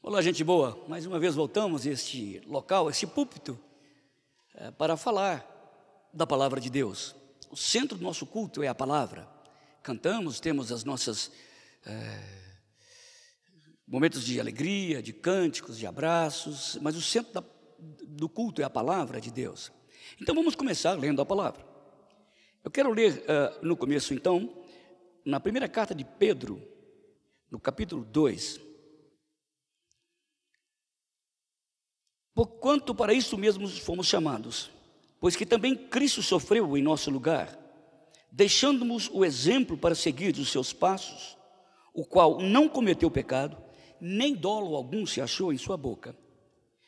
Olá, gente boa, mais uma vez voltamos a este local, este púlpito, para falar da palavra de Deus. O centro do nosso culto é a palavra. Cantamos, temos as nossas momentos de alegria, de cânticos, de abraços, mas o centro do culto é a palavra de Deus. Então vamos começar lendo a palavra. Eu quero ler no começo então, na primeira carta de Pedro, no capítulo 2. Porquanto para isso mesmo fomos chamados, pois que também Cristo sofreu em nosso lugar, deixando-nos o exemplo para seguir os seus passos, o qual não cometeu pecado, nem dolo algum se achou em sua boca.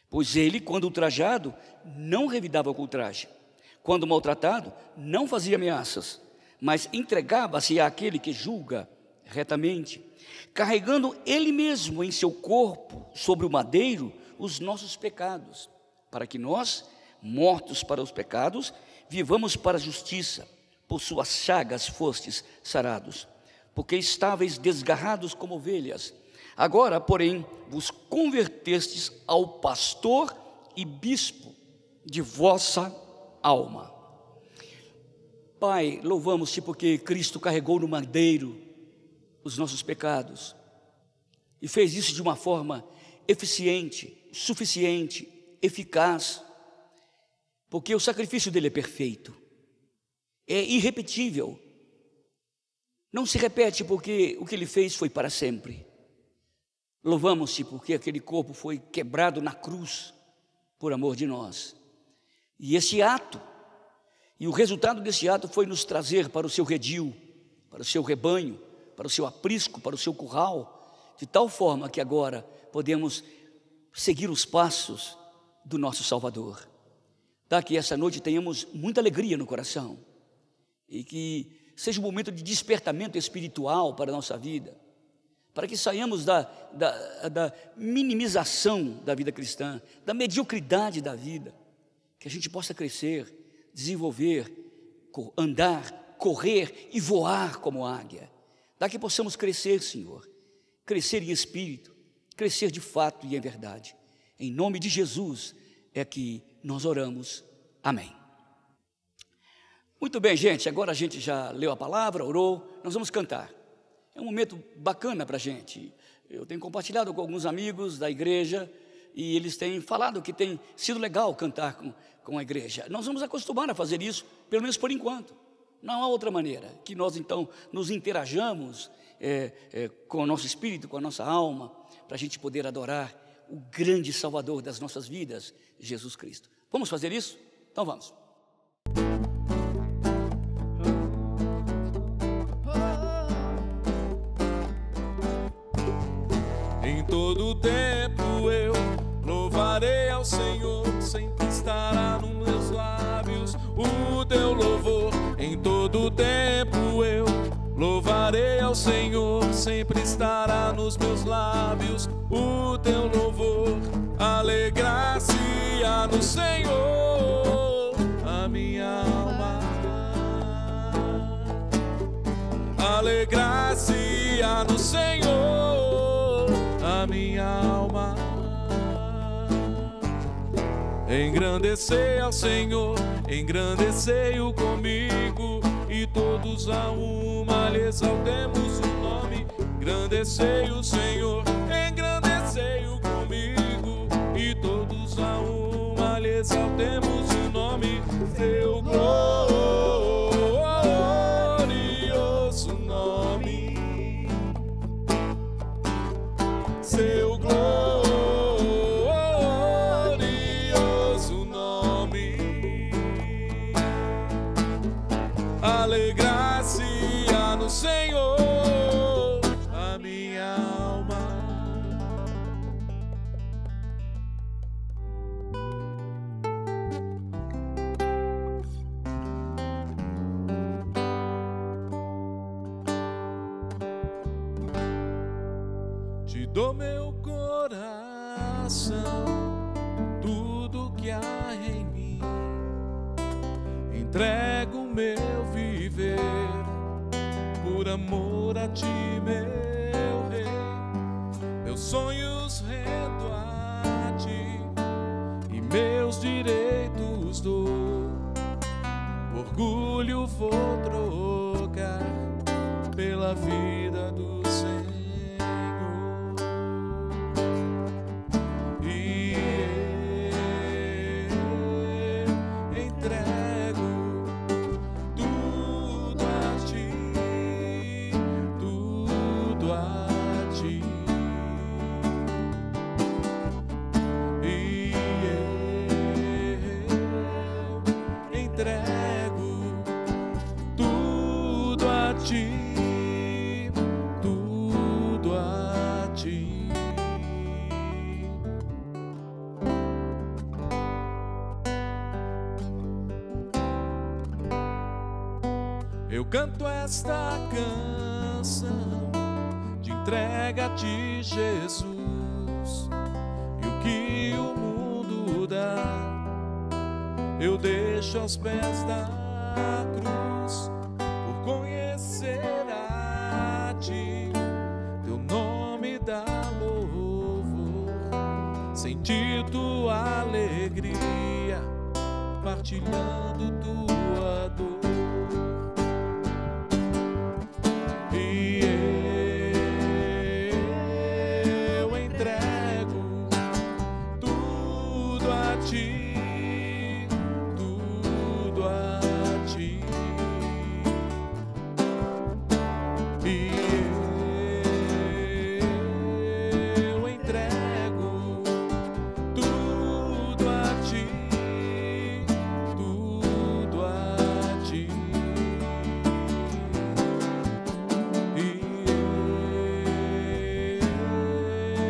Pois ele, quando ultrajado, não revidava com ultraje, quando maltratado, não fazia ameaças, mas entregava-se àquele que julga retamente, carregando ele mesmo em seu corpo, sobre o madeiro, os nossos pecados, para que nós, mortos para os pecados, vivamos para a justiça. Por suas chagas fostes sarados, porque estáveis desgarrados como ovelhas. Agora, porém, vos convertestes ao pastor e bispo de vossa alma. Pai, louvamos-te porque Cristo carregou no madeiro os nossos pecados e fez isso de uma forma eficiente, suficiente, eficaz, porque o sacrifício dele é perfeito, é irrepetível, não se repete, porque o que ele fez foi para sempre. Louvamos-te porque aquele corpo foi quebrado na cruz por amor de nós, e esse ato, e o resultado desse ato foi nos trazer para o seu redil, para o seu rebanho, para o seu aprisco, para o seu curral, de tal forma que agora podemos seguir os passos do nosso Salvador. Tá, que essa noite tenhamos muita alegria no coração e que seja um momento de despertamento espiritual para a nossa vida, para que saiamos da minimização da vida cristã, da mediocridade da vida, que a gente possa crescer, desenvolver, andar, correr e voar como águia. Dá que possamos crescer, Senhor, crescer em espírito, crescer de fato e em verdade. Em nome de Jesus é que nós oramos. Amém. Muito bem, gente, agora a gente já leu a palavra, orou, nós vamos cantar. É um momento bacana para a gente. Eu tenho compartilhado com alguns amigos da igreja e eles têm falado que tem sido legal cantar com a igreja. Nós vamos acostumar a fazer isso, pelo menos por enquanto. Não há outra maneira que nós então nos interajamos com o nosso espírito, com a nossa alma, para a gente poder adorar o grande Salvador das nossas vidas, Jesus Cristo. Vamos fazer isso? Então vamos. Em todo tempo eu louvarei ao Senhor, sempre estará nos meus lábios o teu louvor. Em todo tempo eu louvarei ao Senhor, sempre estará nos meus lábios o teu louvor. Alegrar-se-á no Senhor a minha alma, alegrar-se-á no Senhor a minha alma. Engrandecei ao Senhor, engrandecei-o comigo, e todos a uma lhe exaltemos o nome. Engrandecei o Senhor, engrandecei-o comigo, e todos a uma lhe exaltemos o nome. Teu glorioso nome, seu glorioso nome. Alegrar-se-á no Senhor a minha alma. Te dou meu coração, tudo que há em mim, entrego meu viver por amor a ti, meu Rei. Meu meus sonhos rendo a ti e meus direitos dou. Orgulho vou trocar pela vida do Senhor. E eu entrego tudo a ti, tudo a ti. E eu entrego tudo a ti, tudo a ti. Eu canto esta canção de entrega a ti, Jesus, e o que o mundo dá eu deixo aos pés da cruz, por conhecer a ti, teu nome dá louvor, sentir tua alegria, partilhando tua dor. E eu entrego tudo a ti, tudo a ti. E eu entrego tudo a ti, tudo a ti.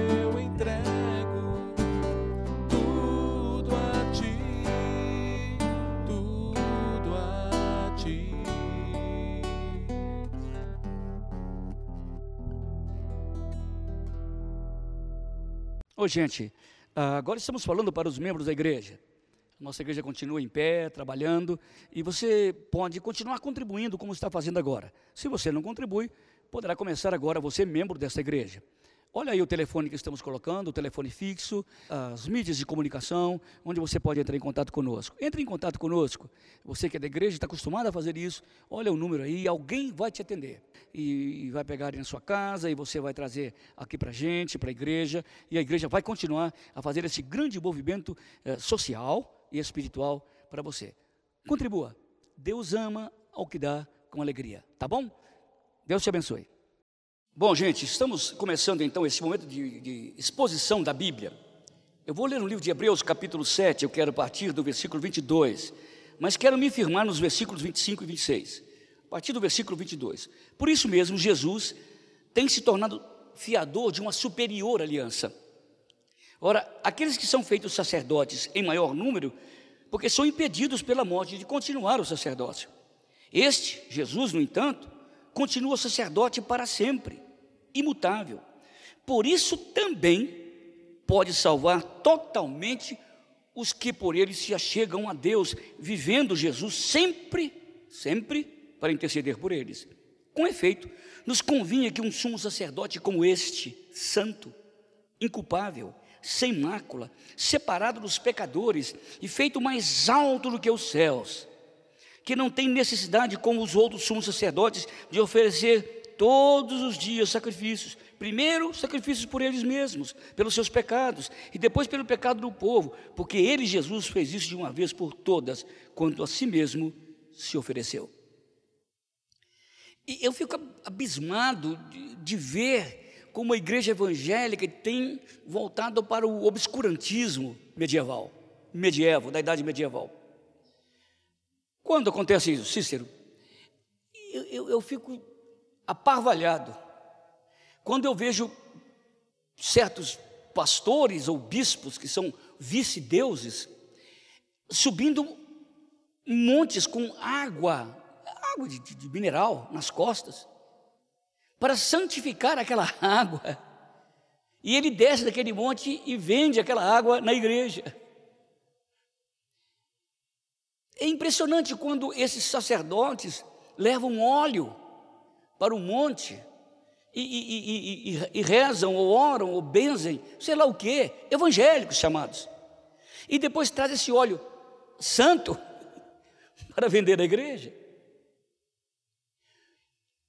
Eu entrego tudo a ti, tudo a ti. Ô, gente, agora estamos falando para os membros da igreja. Nossa igreja continua em pé, trabalhando, e você pode continuar contribuindo como está fazendo agora. Se você não contribui, poderá começar agora você, membro dessa igreja. Olha aí o telefone que estamos colocando, o telefone fixo, as mídias de comunicação, onde você pode entrar em contato conosco. Entre em contato conosco. Você que é da igreja, está acostumado a fazer isso, olha o número aí, alguém vai te atender. E vai pegar aí na sua casa, e você vai trazer aqui para a gente, para a igreja, e a igreja vai continuar a fazer esse grande movimento social e espiritual para você. Contribua. Deus ama ao que dá com alegria, tá bom? Deus te abençoe. Bom, gente, estamos começando então esse momento de exposição da Bíblia. Eu vou ler no livro de Hebreus, capítulo 7, eu quero partir do versículo 22, mas quero me firmar nos versículos 25 e 26. A partir do versículo 22. Por isso mesmo, Jesus tem se tornado fiador de uma superior aliança. Ora, aqueles que são feitos sacerdotes em maior número, porque são impedidos pela morte de continuar o sacerdócio. Este, Jesus, no entanto, continua sacerdote para sempre, imutável. Por isso também pode salvar totalmente os que por ele se achegam a Deus, vivendo Jesus sempre para interceder por eles. Com efeito, nos convinha que um sumo sacerdote como este, santo, inculpável, sem mácula, separado dos pecadores e feito mais alto do que os céus, que não tem necessidade, como os outros sumos sacerdotes, de oferecer todos os dias sacrifícios. Primeiro, sacrifícios por eles mesmos, pelos seus pecados, e depois pelo pecado do povo, porque ele, Jesus, fez isso de uma vez por todas, quando a si mesmo se ofereceu. E eu fico abismado de ver como a igreja evangélica tem voltado para o obscurantismo medieval, da idade medieval. Quando acontece isso, Cícero, eu fico aparvalhado quando eu vejo certos pastores ou bispos que são vice-deuses subindo montes com água de mineral nas costas para santificar aquela água, e ele desce daquele monte e vende aquela água na igreja. É impressionante quando esses sacerdotes levam óleo para o monte e rezam, ou oram, ou benzem, sei lá o quê, evangélicos chamados. E depois traz esse óleo santo para vender à igreja.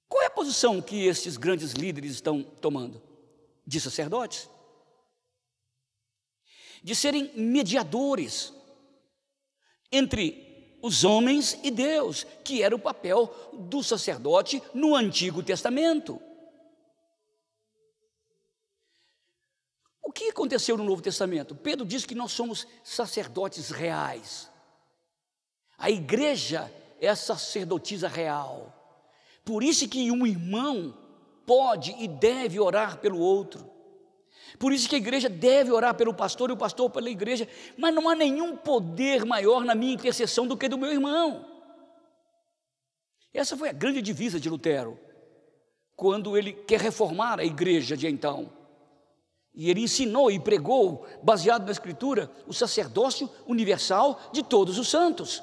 Qual é a posição que esses grandes líderes estão tomando? De sacerdotes? De serem mediadores entre os homens e Deus, que era o papel do sacerdote no Antigo Testamento. O que aconteceu no Novo Testamento? Pedro diz que nós somos sacerdotes reais. A igreja é a sacerdotisa real. Por isso que um irmão pode e deve orar pelo outro. Por isso que a igreja deve orar pelo pastor e o pastor pela igreja. Mas não há nenhum poder maior na minha intercessão do que do meu irmão. Essa foi a grande divisa de Lutero, quando ele quer reformar a igreja de então. E ele ensinou e pregou, baseado na Escritura, o sacerdócio universal de todos os santos.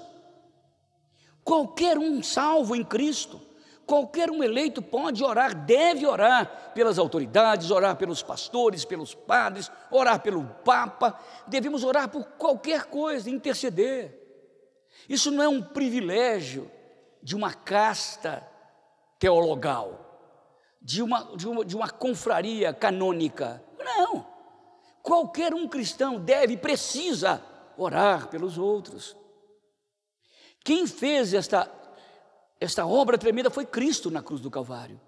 Qualquer um salvo em Cristo, qualquer um eleito pode orar, deve orar pelas autoridades, orar pelos pastores, pelos padres, orar pelo Papa. Devemos orar por qualquer coisa, interceder. Isso não é um privilégio de uma casta teologal, de uma confraria canônica. Não, qualquer um cristão deve e precisa orar pelos outros. Quem fez esta obra tremenda foi Cristo na cruz do Calvário.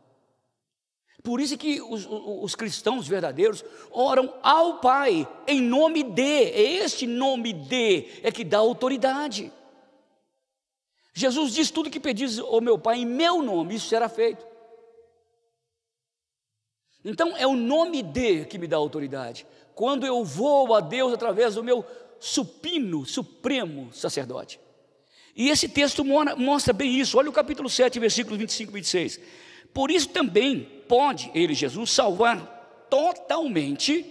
Por isso que os cristãos verdadeiros oram ao Pai, em nome de, este nome de é que dá autoridade. Jesus diz: tudo que pedis ao meu Pai em meu nome, isso será feito. Então é o nome de que me dá autoridade, quando eu vou a Deus através do meu supino, supremo sacerdote. E esse texto mostra bem isso. Olha o capítulo 7, versículos 25 e 26. Por isso também pode ele, Jesus, salvar totalmente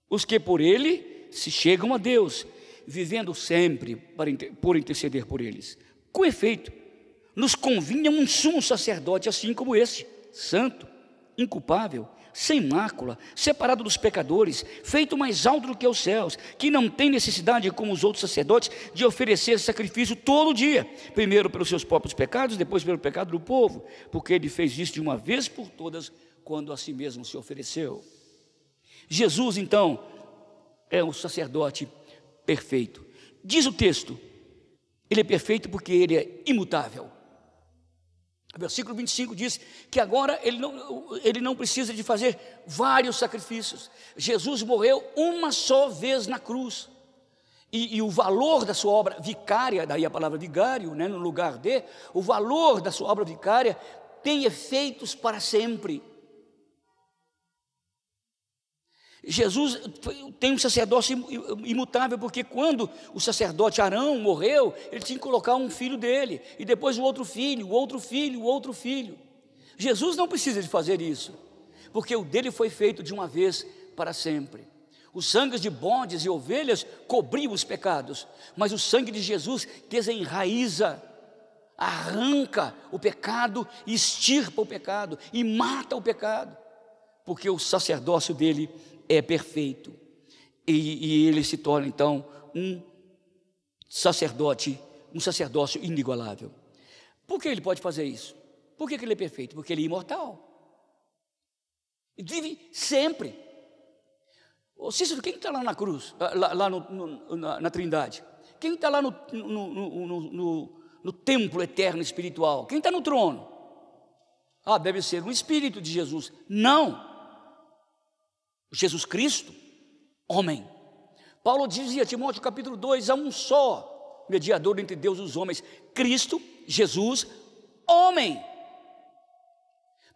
os que por ele se chegam a Deus, vivendo sempre por interceder por eles. Com efeito, nos convinha um sumo sacerdote assim como esse, santo, inculpável, sem mácula, separado dos pecadores, feito mais alto do que os céus, que não tem necessidade, como os outros sacerdotes, de oferecer sacrifício todo dia, primeiro pelos seus próprios pecados, depois pelo pecado do povo, porque ele fez isso de uma vez por todas, quando a si mesmo se ofereceu. Jesus, então, é o sacerdote perfeito. Diz o texto, ele é perfeito porque ele é imutável. O versículo 25 diz que agora ele não precisa de fazer vários sacrifícios. Jesus morreu uma só vez na cruz. E o valor da sua obra vicária, daí a palavra vigário, né, no lugar de, o valor da sua obra vicária tem efeitos para sempre. Jesus tem um sacerdócio imutável, porque quando o sacerdote Arão morreu, ele tinha que colocar um filho dele, e depois o outro filho, o outro filho, o outro filho. Jesus não precisa de fazer isso, porque o dele foi feito de uma vez para sempre. Os sangues de bodes e ovelhas cobriam os pecados, mas o sangue de Jesus desenraiza, arranca o pecado, extirpa o pecado e mata o pecado, porque o sacerdócio dele é perfeito, e ele se torna então um sacerdócio inigualável. Por que ele pode fazer isso? Por que ele é perfeito? Porque ele é imortal, ele vive sempre. Ô Cícero, quem está lá na cruz, lá na Trindade? Quem está lá no templo eterno espiritual? Quem está no trono? Deve ser um espírito de Jesus. Não, Jesus Cristo, homem. Paulo dizia, Timóteo capítulo 2, há um só mediador entre Deus e os homens, Cristo, Jesus, homem.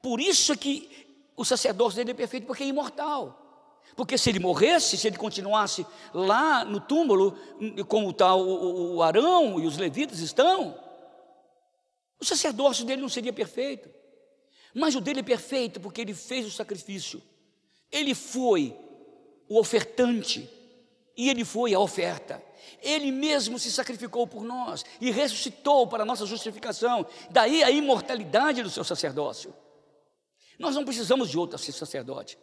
Por isso é que o sacerdócio dele é perfeito, porque é imortal. Porque se ele morresse, se ele continuasse lá no túmulo, como está o Arão e os levitas estão, o sacerdócio dele não seria perfeito. Mas o dele é perfeito porque ele fez o sacrifício. Ele foi o ofertante e ele foi a oferta. Ele mesmo se sacrificou por nós e ressuscitou para a nossa justificação. Daí a imortalidade do seu sacerdócio. Nós não precisamos de outro sacerdote.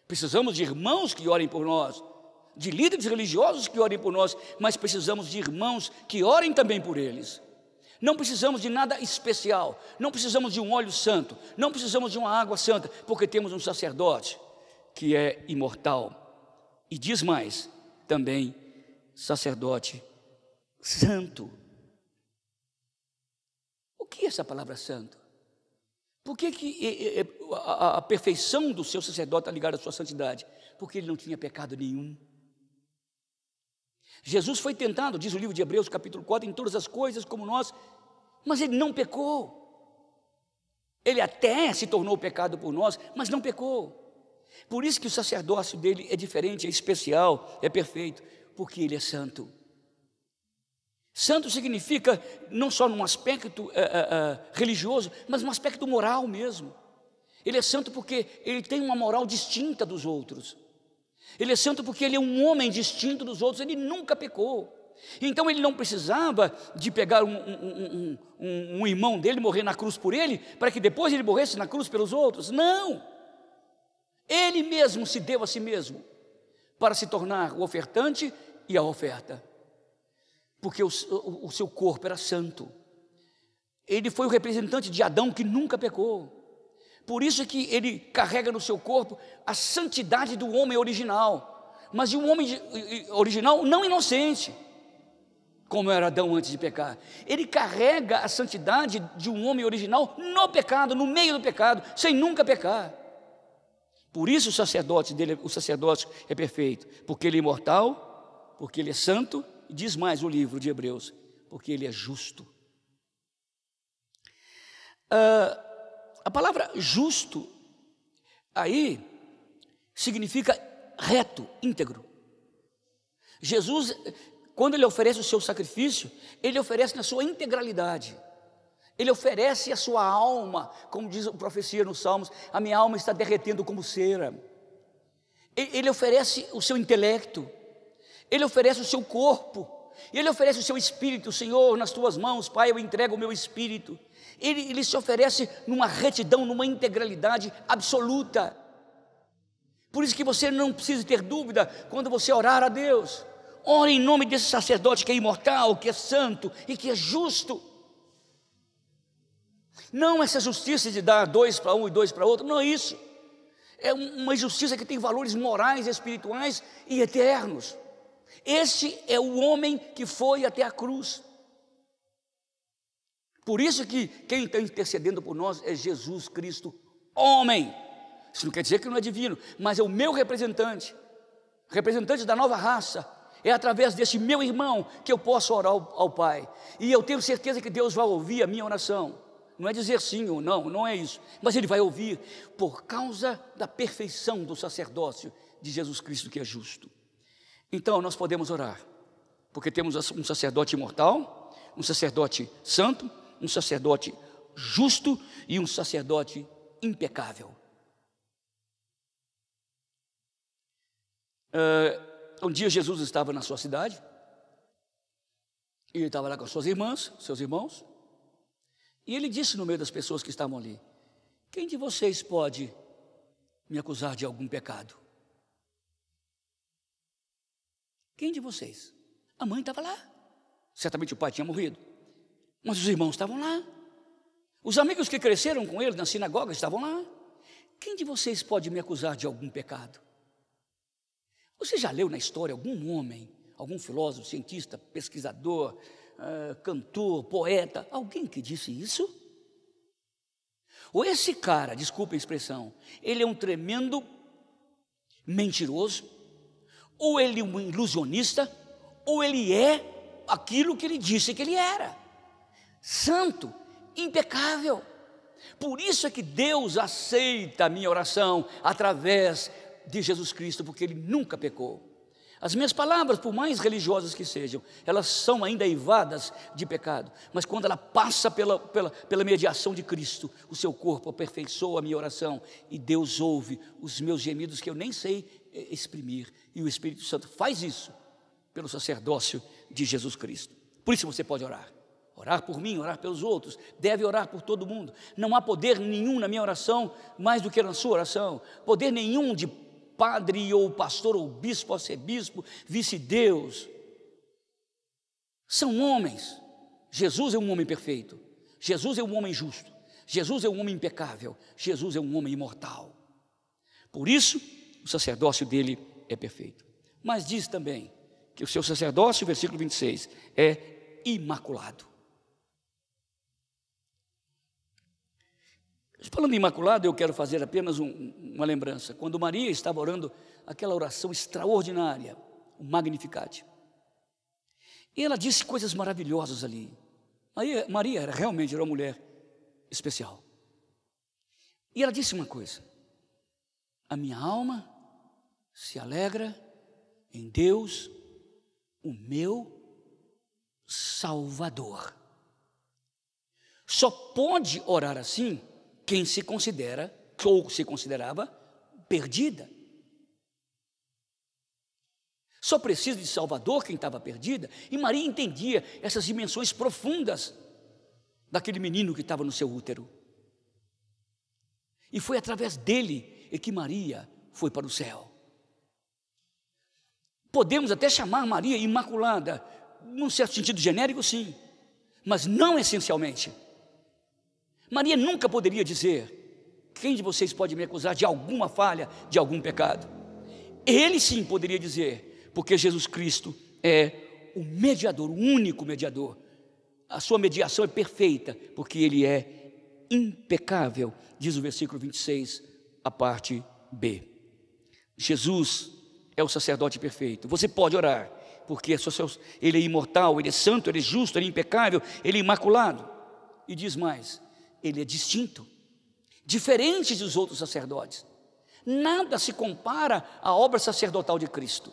Precisamos de irmãos que orem por nós, de líderes religiosos que orem por nós, mas precisamos de irmãos que orem também por eles. Não precisamos de nada especial, não precisamos de um óleo santo, não precisamos de uma água santa, porque temos um sacerdote que é imortal. E diz mais, também sacerdote santo. O que é essa palavra santo? Por que a perfeição do seu sacerdote está ligada à sua santidade? Porque ele não tinha pecado nenhum. Jesus foi tentado, diz o livro de Hebreus capítulo 4, em todas as coisas como nós, mas ele não pecou. Ele até se tornou pecado por nós, mas não pecou. Por isso que o sacerdócio dele é diferente, é especial, é perfeito, porque ele é santo. Santo significa não só num aspecto religioso, mas num aspecto moral mesmo. Ele é santo porque ele tem uma moral distinta dos outros. Ele é santo porque ele é um homem distinto dos outros, ele nunca pecou. Então ele não precisava de pegar um irmão dele, morrer na cruz por ele, para que depois ele morresse na cruz pelos outros. Não! Ele mesmo se deu a si mesmo, para se tornar o ofertante e a oferta. Porque o seu corpo era santo. Ele foi o representante de Adão que nunca pecou. Por isso que ele carrega no seu corpo a santidade do homem original, mas de um homem original não inocente, como era Adão antes de pecar. Ele carrega a santidade de um homem original no pecado, no meio do pecado, sem nunca pecar. Por isso o sacerdócio é perfeito, porque ele é imortal, porque ele é santo, e diz mais o livro de Hebreus, porque ele é justo. A palavra justo aí significa reto, íntegro. Jesus, quando ele oferece o seu sacrifício, ele oferece na sua integralidade. Ele oferece a sua alma, como diz a profecia nos Salmos, a minha alma está derretendo como cera. Ele oferece o seu intelecto, ele oferece o seu corpo, ele oferece o seu espírito. Senhor, nas tuas mãos, Pai, eu entrego o meu espírito. Ele se oferece numa retidão, numa integralidade absoluta. Por isso que você não precisa ter dúvida quando você orar a Deus. Ore em nome desse sacerdote que é imortal, que é santo e que é justo. Não essa justiça de dar 2 para um e 2 para outro, não é isso. É uma justiça que tem valores morais, espirituais e eternos. Este é o homem que foi até a cruz. Por isso que quem está intercedendo por nós é Jesus Cristo, homem. Isso não quer dizer que não é divino, mas é o meu representante, representante da nova raça. É através desse meu irmão que eu posso orar ao Pai. E eu tenho certeza que Deus vai ouvir a minha oração. Não é dizer sim ou não, não é isso. Mas Ele vai ouvir por causa da perfeição do sacerdócio de Jesus Cristo, que é justo. Então nós podemos orar, porque temos um sacerdote imortal, um sacerdote santo, um sacerdote justo e um sacerdote impecável. Um dia Jesus estava na sua cidade, ele estava lá com as suas irmãs, seus irmãos, e ele disse no meio das pessoas que estavam ali: quem de vocês pode me acusar de algum pecado? Quem de vocês? A mãe estava lá, certamente o pai tinha morrido, mas os irmãos estavam lá, os amigos que cresceram com ele na sinagoga estavam lá. Quem de vocês pode me acusar de algum pecado? Você já leu na história algum homem, algum filósofo, cientista, pesquisador, cantor, poeta, alguém que disse isso? Ou esse cara, desculpa a expressão, ele é um tremendo mentiroso, ou ele é um ilusionista, ou ele é aquilo que ele disse que ele era, santo, impecável. Por isso é que Deus aceita a minha oração através de Jesus Cristo, porque Ele nunca pecou. As minhas palavras, por mais religiosas que sejam, elas são ainda eivadas de pecado, mas quando ela passa pela mediação de Cristo, o seu corpo aperfeiçoa a minha oração, e Deus ouve os meus gemidos que eu nem sei exprimir, e o Espírito Santo faz isso pelo sacerdócio de Jesus Cristo. Por isso você pode orar, Orar por mim, orar pelos outros, deve orar por todo mundo. Não há poder nenhum na minha oração, mais do que na sua oração. Poder nenhum de padre ou pastor ou bispo, arcebispo, vice-deus. São homens. Jesus é um homem perfeito. Jesus é um homem justo. Jesus é um homem impecável. Jesus é um homem imortal. Por isso, o sacerdócio dele é perfeito. Mas diz também que o seu sacerdócio, versículo 26, é imaculado. Falando em imaculado, eu quero fazer apenas uma lembrança. Quando Maria estava orando aquela oração extraordinária, o Magnificat, e ela disse coisas maravilhosas ali. Maria realmente era uma mulher especial. E ela disse uma coisa: a minha alma se alegra em Deus, o meu Salvador. Só pode orar assim quem se considera, ou se considerava, perdida. Só precisa de Salvador quem estava perdida. E Maria entendia essas dimensões profundas daquele menino que estava no seu útero. E foi através dele que Maria foi para o céu. Podemos até chamar Maria imaculada, num certo sentido genérico, sim, mas não essencialmente. Maria nunca poderia dizer: quem de vocês pode me acusar de alguma falha, de algum pecado? Ele sim poderia dizer, porque Jesus Cristo é o mediador, o único mediador. A sua mediação é perfeita, porque ele é impecável, diz o versículo 26, a parte B. Jesus é o sacerdote perfeito. Você pode orar, porque ele é imortal, ele é santo, ele é justo, ele é impecável, ele é imaculado. E diz mais: ele é distinto, diferente dos outros sacerdotes. Nada se compara à obra sacerdotal de Cristo.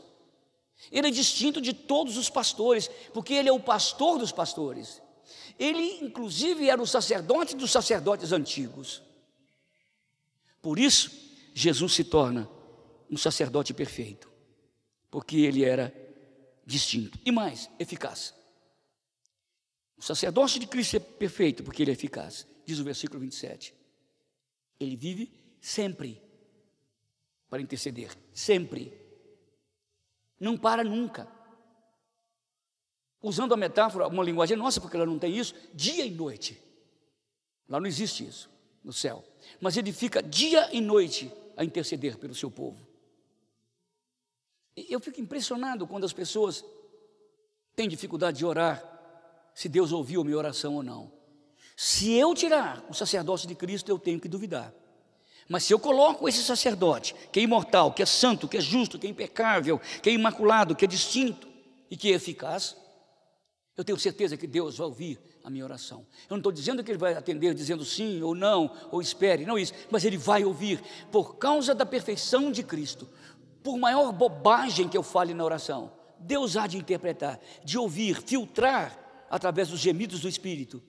Ele é distinto de todos os pastores, porque ele é o pastor dos pastores. Ele, inclusive, era o sacerdote dos sacerdotes antigos. Por isso, Jesus se torna um sacerdote perfeito, porque ele era distinto e mais, eficaz. O sacerdócio de Cristo é perfeito, porque ele é eficaz. Diz o versículo 27, ele vive sempre para interceder, sempre, não para nunca. Usando a metáfora, uma linguagem nossa, porque ela não tem isso, dia e noite. Lá não existe isso no céu, mas ele fica dia e noite a interceder pelo seu povo. Eu fico impressionado quando as pessoas têm dificuldade de orar, se Deus ouviu a minha oração ou não. Se eu tirar o sacerdócio de Cristo, eu tenho que duvidar. Mas se eu coloco esse sacerdote, que é imortal, que é santo, que é justo, que é impecável, que é imaculado, que é distinto e que é eficaz, eu tenho certeza que Deus vai ouvir a minha oração. Eu não estou dizendo que Ele vai atender dizendo sim ou não, ou espere, não isso, mas Ele vai ouvir, por causa da perfeição de Cristo. Por maior bobagem que eu fale na oração, Deus há de interpretar, de ouvir, filtrar através dos gemidos do Espírito,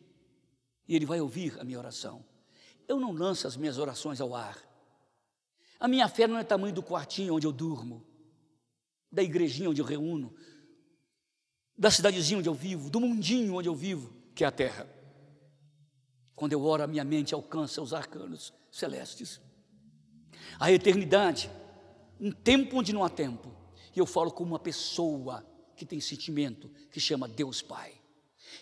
e Ele vai ouvir a minha oração. Eu não lanço as minhas orações ao ar. A minha fé não é tamanho do quartinho onde eu durmo, da igrejinha onde eu reúno, da cidadezinha onde eu vivo, do mundinho onde eu vivo, que é a terra. Quando eu oro, a minha mente alcança os arcanos celestes, a eternidade, um tempo onde não há tempo, e eu falo com uma pessoa que tem sentimento, que chama Deus Pai,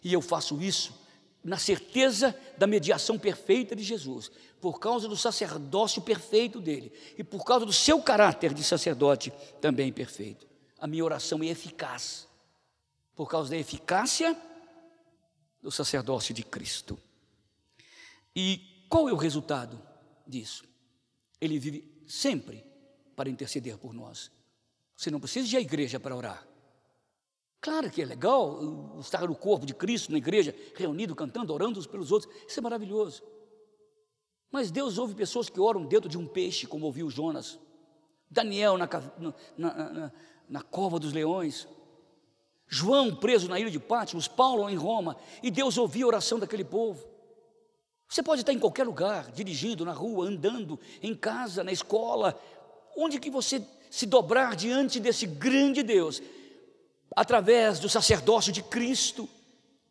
e eu faço isso na certeza da mediação perfeita de Jesus, por causa do sacerdócio perfeito dele, e por causa do seu caráter de sacerdote também perfeito. A minha oração é eficaz, por causa da eficácia do sacerdócio de Cristo. E qual é o resultado disso? Ele vive sempre para interceder por nós. Você não precisa ir à igreja para orar. Claro que é legal estar no corpo de Cristo, na igreja, reunido, cantando, orando uns pelos outros. Isso é maravilhoso. Mas Deus ouve pessoas que oram dentro de um peixe, como ouviu Jonas, Daniel na cova dos leões, João preso na ilha de Patmos, Paulo em Roma, e Deus ouvia a oração daquele povo. Você pode estar em qualquer lugar, dirigindo, na rua, andando, em casa, na escola, onde que você se dobrar diante desse grande Deus, através do sacerdócio de Cristo,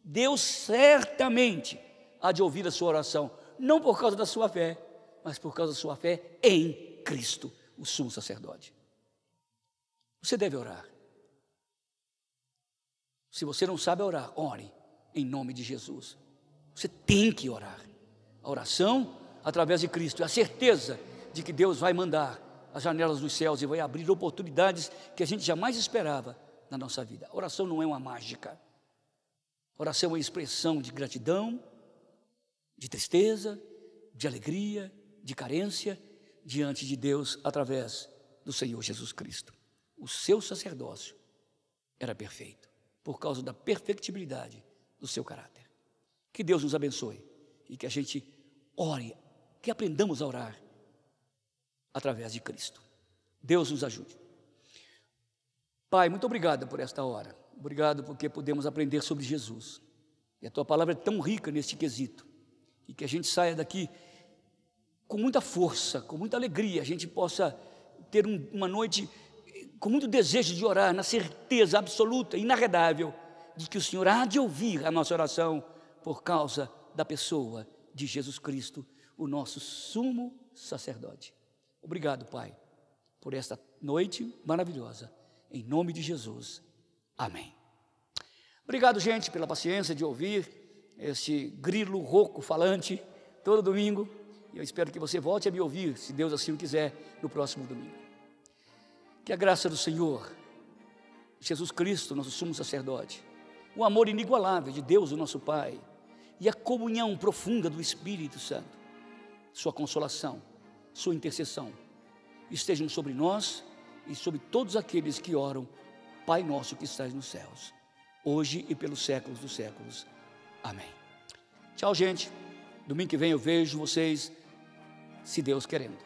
Deus certamente há de ouvir a sua oração, não por causa da sua fé, mas por causa da sua fé em Cristo, o sumo sacerdote. Você deve orar. Se você não sabe orar, ore em nome de Jesus. Você tem que orar. A oração através de Cristo é a certeza de que Deus vai mandar as janelas dos céus e vai abrir oportunidades que a gente jamais esperava na nossa vida. A oração não é uma mágica. A oração é uma expressão de gratidão, de tristeza, de alegria, de carência diante de Deus através do Senhor Jesus Cristo. O seu sacerdócio era perfeito por causa da perfectibilidade do seu caráter. Que Deus nos abençoe e que a gente ore, que aprendamos a orar através de Cristo. Deus nos ajude. Pai, muito obrigado por esta hora. Obrigado porque podemos aprender sobre Jesus. E a Tua palavra é tão rica neste quesito. E que a gente saia daqui com muita força, com muita alegria. A gente possa ter uma noite com muito desejo de orar, na certeza absoluta, inarredável, de que o Senhor há de ouvir a nossa oração por causa da pessoa de Jesus Cristo, o nosso sumo sacerdote. Obrigado, Pai, por esta noite maravilhosa. Em nome de Jesus. Amém. Obrigado, gente, pela paciência de ouvir este grilo rouco falante todo domingo. Eu espero que você volte a me ouvir, se Deus assim o quiser, no próximo domingo. Que a graça do Senhor, Jesus Cristo, nosso sumo sacerdote, o amor inigualável de Deus, o nosso Pai, e a comunhão profunda do Espírito Santo, sua consolação, sua intercessão, estejam sobre nós e sobre todos aqueles que oram, Pai nosso que estás nos céus, hoje e pelos séculos dos séculos. Amém. Tchau, gente. Domingo que vem eu vejo vocês, se Deus querendo.